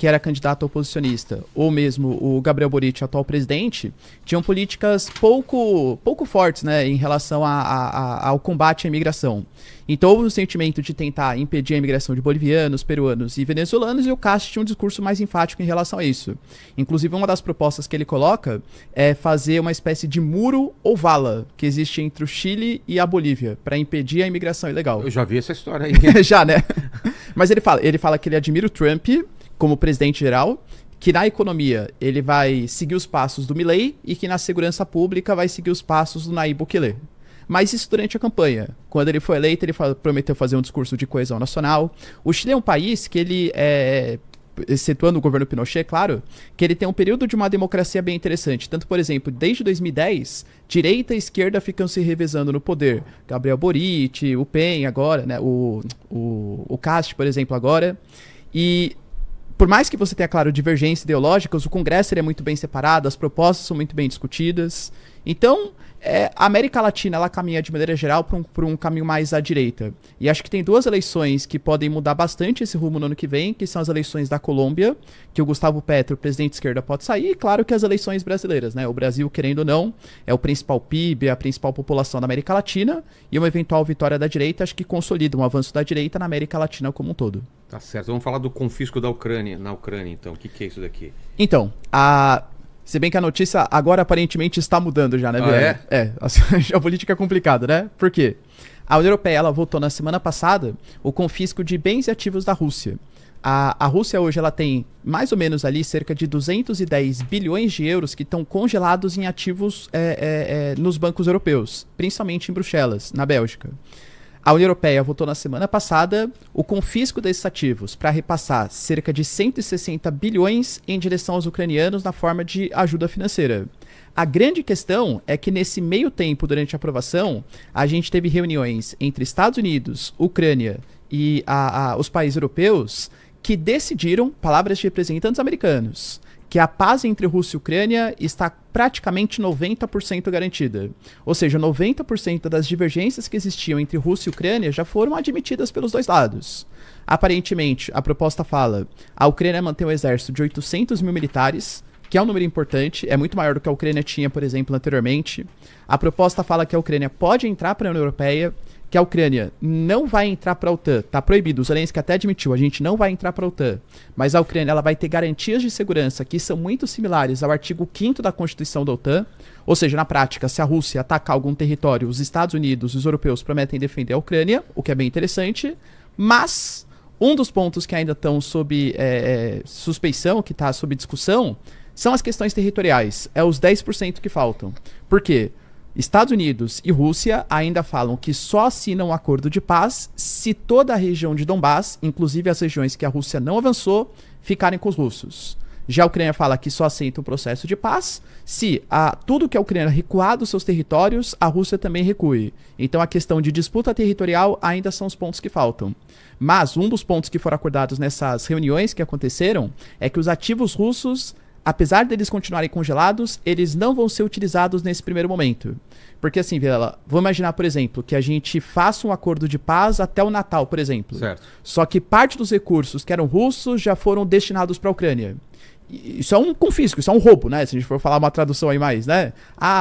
que era candidato oposicionista, ou mesmo o Gabriel Boric, atual presidente, tinham políticas pouco fortes, né, em relação ao combate à imigração. Então houve um sentimento de tentar impedir a imigração de bolivianos, peruanos e venezuelanos, e o Cast tinha um discurso mais enfático em relação a isso. Inclusive, uma das propostas que ele coloca é fazer uma espécie de muro ou vala que existe entre o Chile e a Bolívia, para impedir a imigração ilegal. Eu já vi essa história aí. Já, né? Mas ele fala que ele admira o Trump como presidente geral, que na economia ele vai seguir os passos do Milei e que na segurança pública vai seguir os passos do Nayib Bukele. Mas isso durante a campanha. Quando ele foi eleito, ele prometeu fazer um discurso de coesão nacional. O Chile é um país que ele, excetuando o governo Pinochet, claro, que ele tem um período de uma democracia bem interessante. Tanto, por exemplo, desde 2010, direita e esquerda ficam se revezando no poder. Gabriel Boric, o PEN agora, né, o Cast, por exemplo, agora. E por mais que você tenha, claro, divergências ideológicas, o Congresso ele é muito bem separado, as propostas são muito bem discutidas. Então, a América Latina ela caminha de maneira geral por um caminho mais à direita. E acho que tem duas eleições que podem mudar bastante esse rumo no ano que vem, que são as eleições da Colômbia, que o Gustavo Petro, presidente de esquerda, pode sair, e claro que as eleições brasileiras, né? O Brasil, querendo ou não, é o principal PIB, é a principal população da América Latina, e uma eventual vitória da direita acho que consolida um avanço da direita na América Latina como um todo. Tá certo. Vamos falar do confisco da Ucrânia, na Ucrânia, então. O que é isso daqui? Então, se bem que a notícia agora aparentemente está mudando já, né, Vilela? A geopolítica é complicada, né? Por quê? A União Europeia ela votou na semana passada o confisco de bens e ativos da Rússia. A Rússia hoje ela tem mais ou menos ali cerca de 210 bilhões de euros que estão congelados em ativos nos bancos europeus, principalmente em Bruxelas, na Bélgica. A União Europeia votou na semana passada o confisco desses ativos para repassar cerca de 160 bilhões em direção aos ucranianos na forma de ajuda financeira. A grande questão é que nesse meio tempo, durante a aprovação, a gente teve reuniões entre Estados Unidos, Ucrânia e os países europeus que decidiram, palavras de representantes americanos, que a paz entre Rússia e Ucrânia está praticamente 90% garantida. Ou seja, 90% das divergências que existiam entre Rússia e Ucrânia já foram admitidas pelos dois lados. Aparentemente, a proposta fala, a Ucrânia mantém um exército de 800 mil militares, que é um número importante, é muito maior do que a Ucrânia tinha, por exemplo, anteriormente. A proposta fala que a Ucrânia pode entrar para a União Europeia, que a Ucrânia não vai entrar para a OTAN, tá proibido, o Zelensky até admitiu, a gente não vai entrar para a OTAN, mas a Ucrânia ela vai ter garantias de segurança que são muito similares ao artigo 5º da Constituição da OTAN, ou seja, na prática, se a Rússia atacar algum território, os Estados Unidos e os europeus prometem defender a Ucrânia, o que é bem interessante, mas um dos pontos que ainda estão sob suspeição, que está sob discussão, são as questões territoriais, os 10% que faltam. Por quê? Estados Unidos e Rússia ainda falam que só assinam um acordo de paz se toda a região de Donbás, inclusive as regiões que a Rússia não avançou, ficarem com os russos. Já a Ucrânia fala que só aceita o processo de paz se tudo que a Ucrânia recuar dos seus territórios, a Rússia também recue. Então a questão de disputa territorial ainda são os pontos que faltam. Mas um dos pontos que foram acordados nessas reuniões que aconteceram é que os ativos russos, apesar deles continuarem congelados, eles não vão ser utilizados nesse primeiro momento. Porque assim, Vilela, vamos imaginar, por exemplo, que a gente faça um acordo de paz até o Natal, por exemplo. Certo. Só que parte dos recursos que eram russos já foram destinados para a Ucrânia. Isso é um confisco, isso é um roubo, né? Se a gente for falar uma tradução aí mais, né?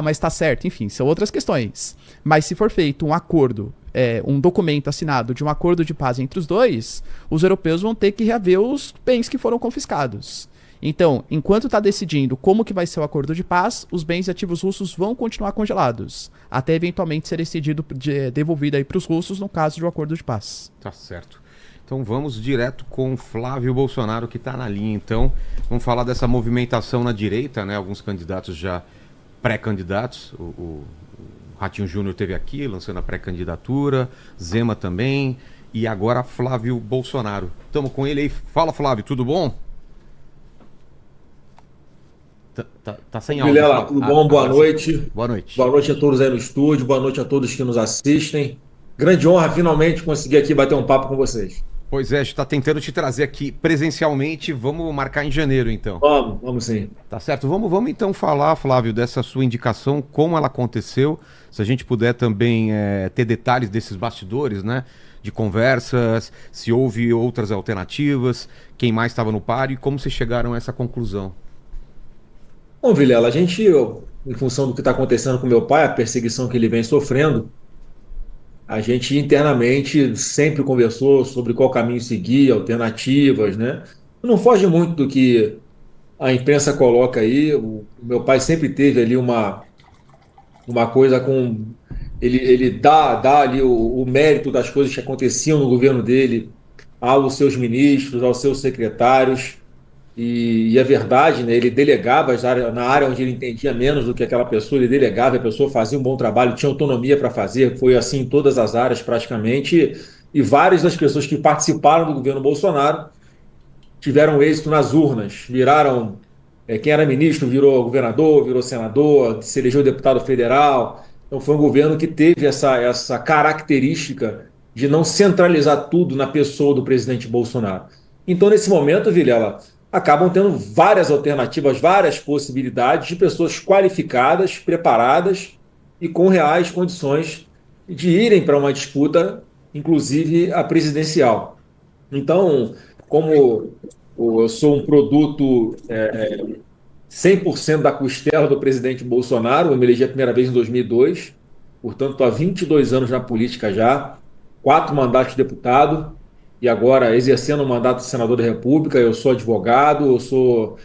Mas tá certo, enfim, são outras questões. Mas se for feito um acordo, um documento assinado de um acordo de paz entre os dois, os europeus vão ter que reaver os bens que foram confiscados. Então, enquanto está decidindo como que vai ser o acordo de paz, os bens e ativos russos vão continuar congelados, até eventualmente ser devolvido aí para os russos no caso de um acordo de paz. Tá certo. Então vamos direto com o Flávio Bolsonaro, que está na linha. Então, vamos falar dessa movimentação na direita, né? Alguns candidatos já pré-candidatos. O Ratinho Júnior esteve aqui, lançando a pré-candidatura, Zema também, e agora Flávio Bolsonaro. Estamos com ele aí. Fala, Flávio, tudo bom? Tá sem áudio. Vilela, tudo bom? Boa noite. Boa noite. Boa noite a todos aí no estúdio, boa noite a todos que nos assistem. Grande honra finalmente conseguir aqui bater um papo com vocês. Pois é, a gente está tentando te trazer aqui presencialmente. Vamos marcar em janeiro, então. Vamos sim. Tá certo. Vamos então falar, Flávio, dessa sua indicação, como ela aconteceu. Se a gente puder também ter detalhes desses bastidores, né? de conversas, se houve outras alternativas, quem mais estava no páreo e como vocês chegaram a essa conclusão? Bom, Vilela, a gente, em função do que está acontecendo com meu pai, a perseguição que ele vem sofrendo, a gente internamente sempre conversou sobre qual caminho seguir, alternativas, né? Não foge muito do que a imprensa coloca aí. O meu pai sempre teve ali uma coisa com. Ele dá ali o mérito das coisas que aconteciam no governo dele aos seus ministros, aos seus secretários. E é verdade, né? Ele delegava na área onde ele entendia menos do que aquela pessoa, ele delegava, a pessoa fazia um bom trabalho, tinha autonomia para fazer, foi assim em todas as áreas praticamente. E várias das pessoas que participaram do governo Bolsonaro tiveram êxito nas urnas, viraram. Quem era ministro virou governador, virou senador, se elegeu deputado federal. Então foi um governo que teve essa característica de não centralizar tudo na pessoa do presidente Bolsonaro. Então, nesse momento, Vilela, acabam tendo várias alternativas, várias possibilidades de pessoas qualificadas, preparadas e com reais condições de irem para uma disputa, inclusive a presidencial. Então, como eu sou um produto 100% da costela do presidente Bolsonaro, eu me elegi a primeira vez em 2002, portanto, estou há 22 anos na política já, 4 mandatos de deputado, e agora exercendo o mandato de senador da República. Eu sou advogado, eu sou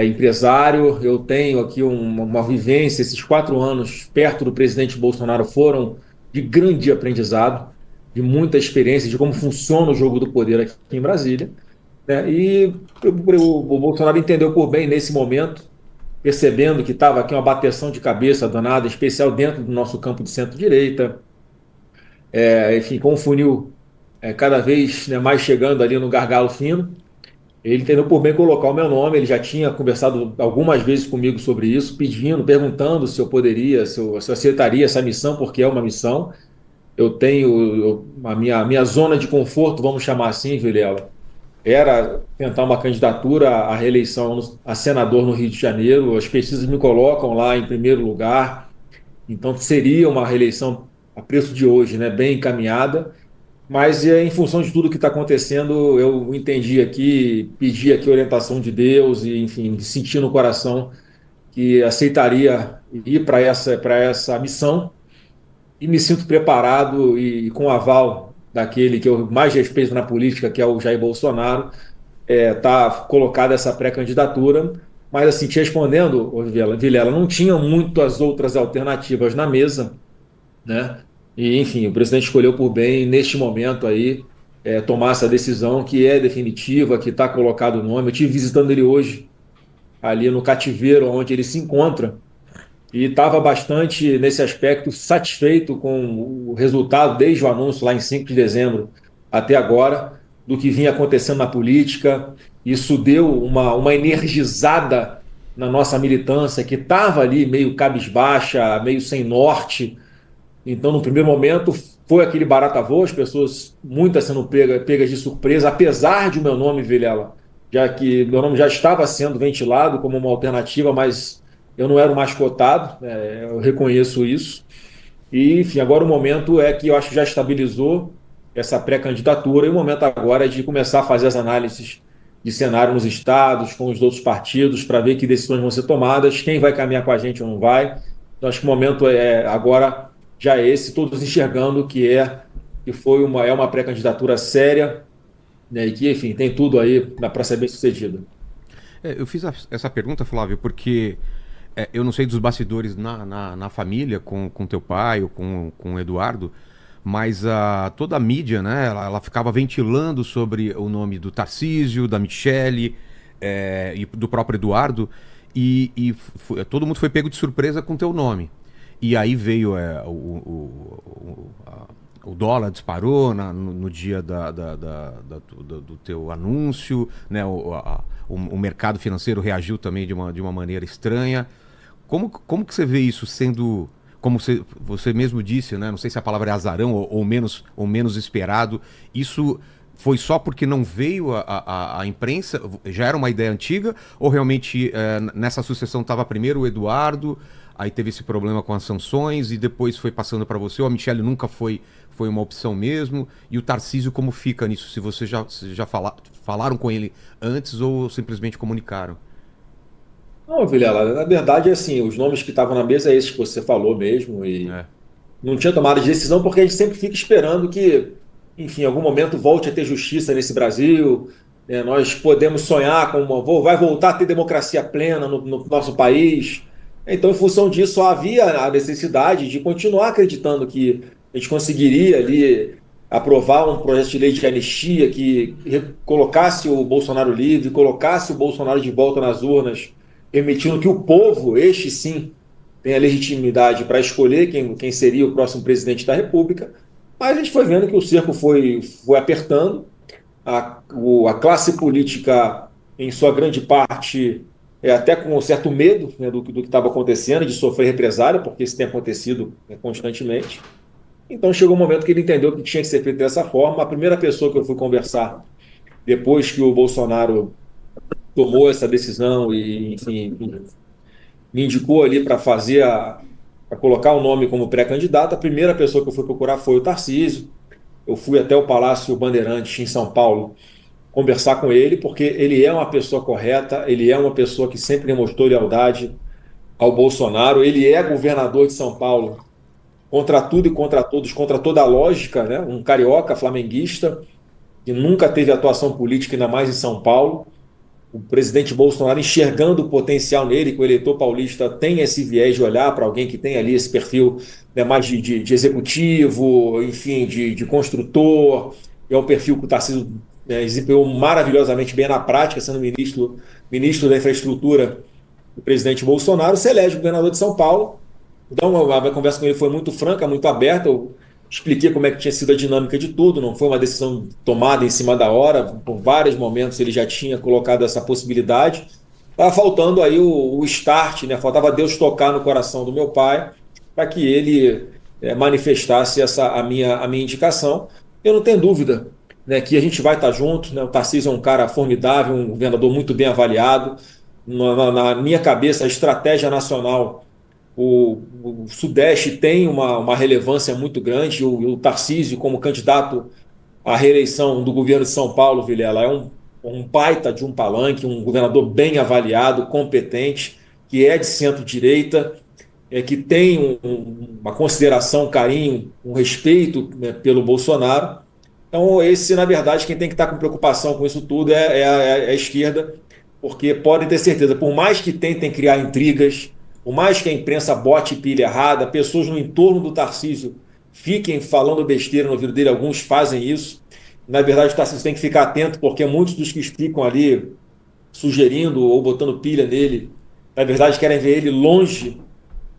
empresário, eu tenho aqui uma vivência. Esses 4 anos perto do presidente Bolsonaro foram de grande aprendizado, de muita experiência de como funciona o jogo do poder aqui em Brasília, né? E o Bolsonaro entendeu por bem nesse momento, percebendo que estava aqui uma bateção de cabeça danada, em especial dentro do nosso campo de centro-direita, enfim, com um funil cada vez, né, mais chegando ali no gargalo fino. Ele entendeu por bem colocar o meu nome. Ele já tinha conversado algumas vezes comigo sobre isso, perguntando se eu poderia, se eu aceitaria essa missão, porque é uma missão. Eu tenho a minha zona de conforto, vamos chamar assim, Vilela, era tentar uma candidatura à reeleição a senador no Rio de Janeiro. As pesquisas me colocam lá em primeiro lugar, então seria uma reeleição a preço de hoje, né, bem encaminhada. Mas em função de tudo que está acontecendo, eu entendi aqui, pedi aqui orientação de Deus e, enfim, senti no coração que aceitaria ir para essa missão, e me sinto preparado e com o aval daquele que eu mais respeito na política, que é o Jair Bolsonaro, tá colocada essa pré-candidatura. Mas, assim, te respondendo, Vilela, não tinha muitas outras alternativas na mesa, né? E, enfim, o presidente escolheu por bem, neste momento aí, tomar essa decisão que é definitiva, que está colocado o nome. Eu estive visitando ele hoje, ali no cativeiro onde ele se encontra, e estava bastante, nesse aspecto, satisfeito com o resultado, desde o anúncio lá em 5 de dezembro até agora, do que vinha acontecendo na política. Isso deu uma energizada na nossa militância, que estava ali meio cabisbaixa, meio sem norte. Então, no primeiro momento, foi aquele barata-voa, as pessoas, muitas sendo pegas de surpresa, apesar de o meu nome, Vilela, já que meu nome já estava sendo ventilado como uma alternativa, mas eu não era o mais cotado, eu reconheço isso. E, enfim, agora o momento é que eu acho que já estabilizou essa pré-candidatura, e o momento agora é de começar a fazer as análises de cenário nos estados, com os outros partidos, para ver que decisões vão ser tomadas, quem vai caminhar com a gente ou não vai. Então, acho que o momento agora já é esse, todos enxergando que foi uma pré-candidatura séria, né, e que, enfim, tem tudo aí para ser bem sucedido. Eu fiz essa pergunta, Flávio, porque eu não sei dos bastidores na família, com teu pai ou com o Eduardo, mas toda a mídia, né, ela ficava ventilando sobre o nome do Tarcísio, da Michele e do próprio Eduardo, e todo mundo foi pego de surpresa com teu nome. E aí veio o dólar disparou no dia do teu anúncio, né? O mercado financeiro reagiu também de uma maneira estranha. Como que você vê isso sendo, como você mesmo disse, né? Não sei se a palavra é azarão ou menos esperado. Isso Foi só porque não veio a imprensa? Já era uma ideia antiga? Ou realmente nessa sucessão estava primeiro o Eduardo, aí teve esse problema com as sanções e depois foi passando para você? Ou a Michelle nunca foi uma opção mesmo? E o Tarcísio como fica nisso? Se você já falaram com ele antes ou simplesmente comunicaram? Não, Vilela, na verdade, assim, os nomes que estavam na mesa é esses que você falou mesmo, e É. não tinha tomado de decisão porque a gente sempre fica esperando que, enfim, em algum momento volte a ter justiça nesse Brasil, né? Nós podemos sonhar com vai voltar a ter democracia plena no nosso país. Então, em função disso, havia a necessidade de continuar acreditando que a gente conseguiria ali aprovar um projeto de lei de anistia que colocasse o Bolsonaro livre, colocasse o Bolsonaro de volta nas urnas, permitindo que o povo, este sim, tenha legitimidade para escolher quem seria o próximo presidente da República. Mas a gente foi vendo que o cerco foi apertando, a classe política, em sua grande parte, até com um certo medo, né, do que estava acontecendo, de sofrer represália, porque isso tem acontecido, né, constantemente. Então chegou um momento que ele entendeu que tinha que ser feito dessa forma. A primeira pessoa que eu fui conversar, depois que o Bolsonaro tomou essa decisão e, enfim, me indicou ali para para colocar o nome como pré-candidato, a primeira pessoa que eu fui procurar foi o Tarcísio. Eu fui até o Palácio Bandeirantes, em São Paulo, conversar com ele, porque ele é uma pessoa correta, ele é uma pessoa que sempre demonstrou lealdade ao Bolsonaro, ele é governador de São Paulo contra tudo e contra todos, contra toda a lógica, né? Um carioca flamenguista que nunca teve atuação política, ainda mais em São Paulo. O presidente Bolsonaro, enxergando o potencial nele, que o eleitor paulista tem esse viés de olhar para alguém que tem ali esse perfil, né, mais de executivo, enfim, de construtor. É o perfil que o Tarcísio, né, desempenhou maravilhosamente bem na prática, sendo ministro da Infraestrutura do presidente Bolsonaro. Se elege governador de São Paulo. Então, a minha conversa com ele foi muito franca, muito aberta. Eu expliquei como é que tinha sido a dinâmica de tudo, não foi uma decisão tomada em cima da hora, por vários momentos ele já tinha colocado essa possibilidade. Estava faltando aí o start, né? Faltava Deus tocar no coração do meu pai para que ele manifestasse a minha indicação. Eu não tenho dúvida, né, que a gente vai estar junto, né? O Tarcísio é um cara formidável, um governador muito bem avaliado. Na minha cabeça, a estratégia nacional, o Sudeste tem uma relevância muito grande. O Tarcísio, como candidato à reeleição do governo de São Paulo, Vilela, é um baita de um palanque, um governador bem avaliado, competente, que é de centro-direita, que tem uma consideração, um carinho, um respeito, né, pelo Bolsonaro. Então, na verdade, quem tem que estar com preocupação com isso tudo é a esquerda, porque podem ter certeza, por mais que tentem criar intrigas, por mais que a imprensa bote pilha errada, pessoas no entorno do Tarcísio fiquem falando besteira no ouvido dele, alguns fazem isso. Na verdade, o Tarcísio tem que ficar atento, porque muitos dos que ficam ali sugerindo ou botando pilha nele, na verdade, querem ver ele longe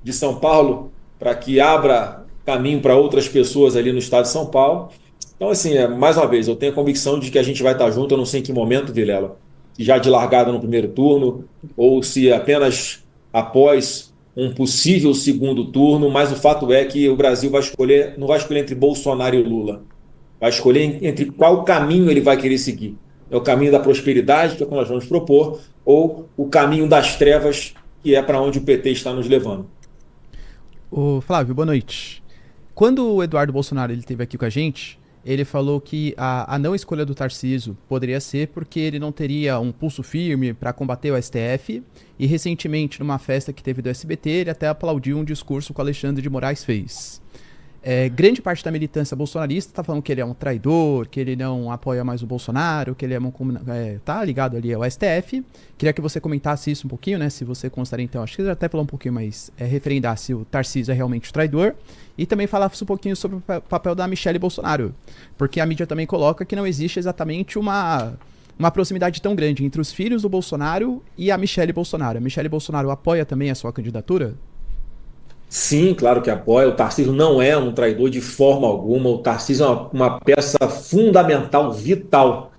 de São Paulo, para que abra caminho para outras pessoas ali no estado de São Paulo. Então, assim, mais uma vez, eu tenho a convicção de que a gente vai estar junto. Eu não sei em que momento, Vilela, se já de largada no primeiro turno, ou se apenas após um possível segundo turno, mas o fato é que o Brasil não vai escolher entre Bolsonaro e Lula, vai escolher entre qual caminho ele vai querer seguir. É o caminho da prosperidade, que é o que nós vamos propor, ou o caminho das trevas, que é para onde o PT está nos levando. Ô, Flávio, boa noite. Quando o Eduardo Bolsonaro ele esteve aqui com a gente, ele falou que a não escolha do Tarcísio poderia ser porque ele não teria um pulso firme para combater o STF, e recentemente, numa festa que teve do SBT, ele até aplaudiu um discurso que o Alexandre de Moraes fez. Grande parte da militância bolsonarista está falando que ele é um traidor, que ele não apoia mais o Bolsonaro, que ele tá ligado ali ao STF. Queria que você comentasse isso um pouquinho, né? Se você considera, então, acho que você até falou um pouquinho, mas referendar se o Tarcísio é realmente o traidor. E também falasse um pouquinho sobre o papel da Michelle Bolsonaro, porque a mídia também coloca que não existe exatamente uma proximidade tão grande entre os filhos do Bolsonaro e a Michelle Bolsonaro. A Michelle Bolsonaro apoia também a sua candidatura? Sim, claro que apoia. O Tarcísio não é um traidor de forma alguma. O Tarcísio é uma peça fundamental, vital,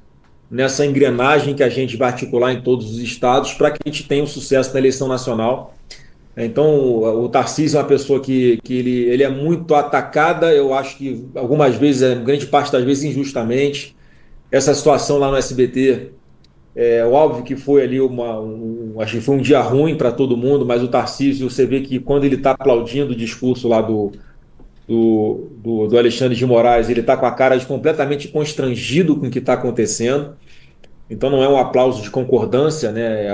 nessa engrenagem que a gente vai articular em todos os estados para que a gente tenha um sucesso na eleição nacional. Então, o Tarcísio é uma pessoa que ele é muito atacada, eu acho que algumas vezes, grande parte das vezes, injustamente. essa situação lá no SBT, óbvio que foi ali acho que foi um dia ruim para todo mundo, mas o Tarcísio, você vê que quando ele está aplaudindo o discurso lá do Alexandre de Moraes, ele está com a cara completamente constrangido com o que está acontecendo. Então não é um aplauso de concordância, né?